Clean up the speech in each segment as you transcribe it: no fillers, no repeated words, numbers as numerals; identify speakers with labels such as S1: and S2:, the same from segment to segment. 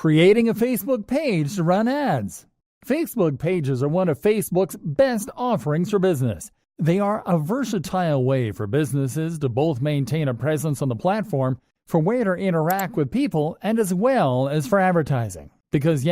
S1: Creating a Facebook page to run ads. Facebook pages are one of Facebook's best offerings for business. They are a versatile way for businesses to both maintain a presence on the platform for way to interact with people and as well as for advertising. Because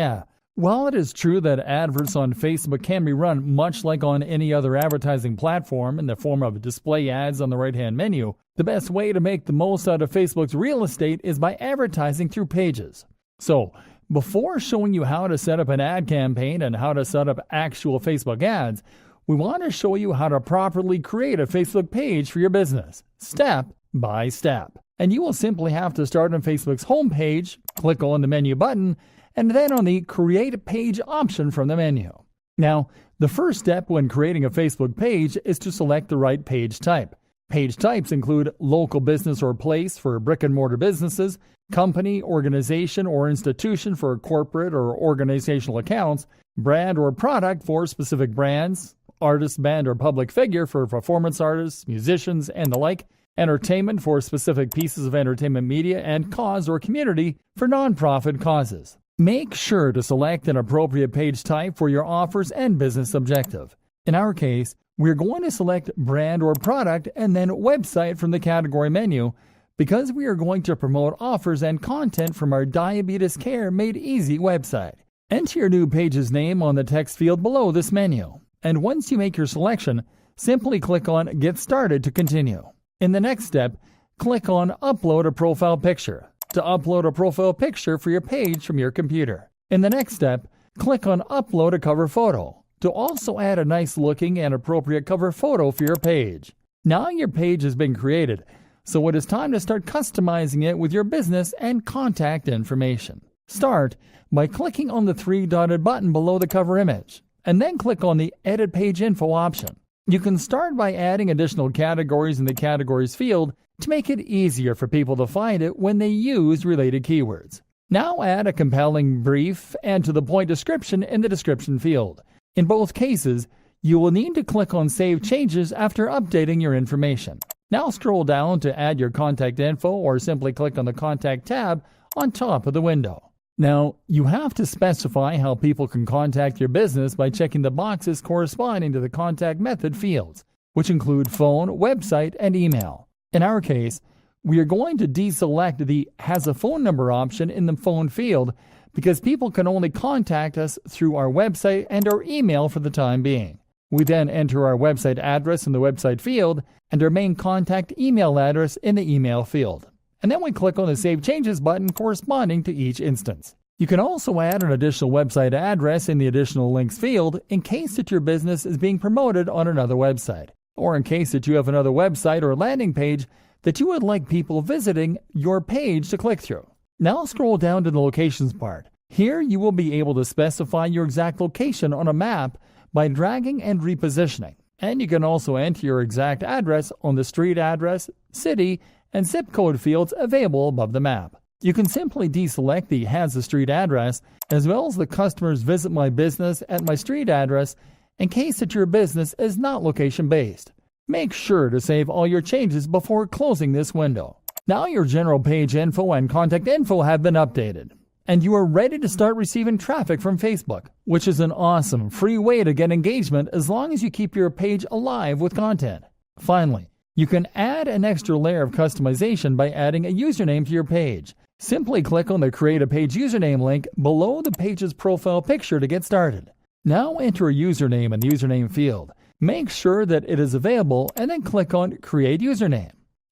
S1: while it is true that adverts on Facebook can be run much like on any other advertising platform in the form of display ads on the right-hand menu, the best way to make the most out of Facebook's real estate is by advertising through pages. So, before showing you how to set up an ad campaign and how to set up actual Facebook ads, we want to show you how to properly create a Facebook page for your business, step by step. And you will simply have to start on Facebook's homepage, click on the menu button, and then on the Create Page option from the menu. Now, the first step when creating a Facebook page is to select the right page type. Page types include local business or place for brick-and-mortar businesses, company, organization, or institution for corporate or organizational accounts, brand or product for specific brands, artist, band, or public figure for performance artists, musicians, and the like, entertainment for specific pieces of entertainment media, and cause or community for nonprofit causes. Make sure to select an appropriate page type for your offers and business objective. In our case, we're going to select brand or product and then website from the category menu because we are going to promote offers and content from our Diabetes Care Made Easy website. Enter your new page's name on the text field below this menu. And once you make your selection, simply click on Get Started to continue. In the next step, click on Upload a Profile Picture to upload a profile picture for your page from your computer. In the next step, click on Upload a Cover Photo to also add a nice looking and appropriate cover photo for your page. Now your page has been created, so it is time to start customizing it with your business and contact information. Start by clicking on the three-dotted button below the cover image, and then click on the Edit Page Info option. You can start by adding additional categories in the Categories field to make it easier for people to find it when they use related keywords. Now add a compelling, brief, and to-the-point description in the Description field. In both cases, you will need to click on Save Changes after updating your information. Now scroll down to add your contact info or simply click on the Contact tab on top of the window. Now, you have to specify how people can contact your business by checking the boxes corresponding to the contact method fields, which include phone, website, and email. In our case, we are going to deselect the Has a Phone Number option in the phone field because people can only contact us through our website and our email for the time being. We then enter our website address in the website field and our main contact email address in the email field. And then we click on the Save Changes button corresponding to each instance. You can also add an additional website address in the Additional Links field in case that your business is being promoted on another website, or in case that you have another website or landing page that you would like people visiting your page to click through. Now scroll down to the Locations part. Here you will be able to specify your exact location on a map by dragging and repositioning. And you can also enter your exact address on the street address, city, and zip code fields available above the map. You can simply deselect the Has a Street address as well as the Customers Visit My Business at My Street address in case that your business is not location-based. Make sure to save all your changes before closing this window. Now your general page info and contact info have been updated, and you are ready to start receiving traffic from Facebook, which is an awesome free way to get engagement as long as you keep your page alive with content. Finally, you can add an extra layer of customization by adding a username to your page. Simply click on the Create a Page username link below the page's profile picture to get started. Now enter a username in the username field. Make sure that it is available and then click on Create Username.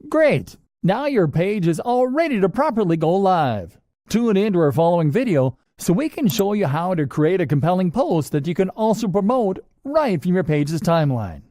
S1: Great! Now your page is all ready to properly go live. Tune in to our following video so we can show you how to create a compelling post that you can also promote right from your page's timeline.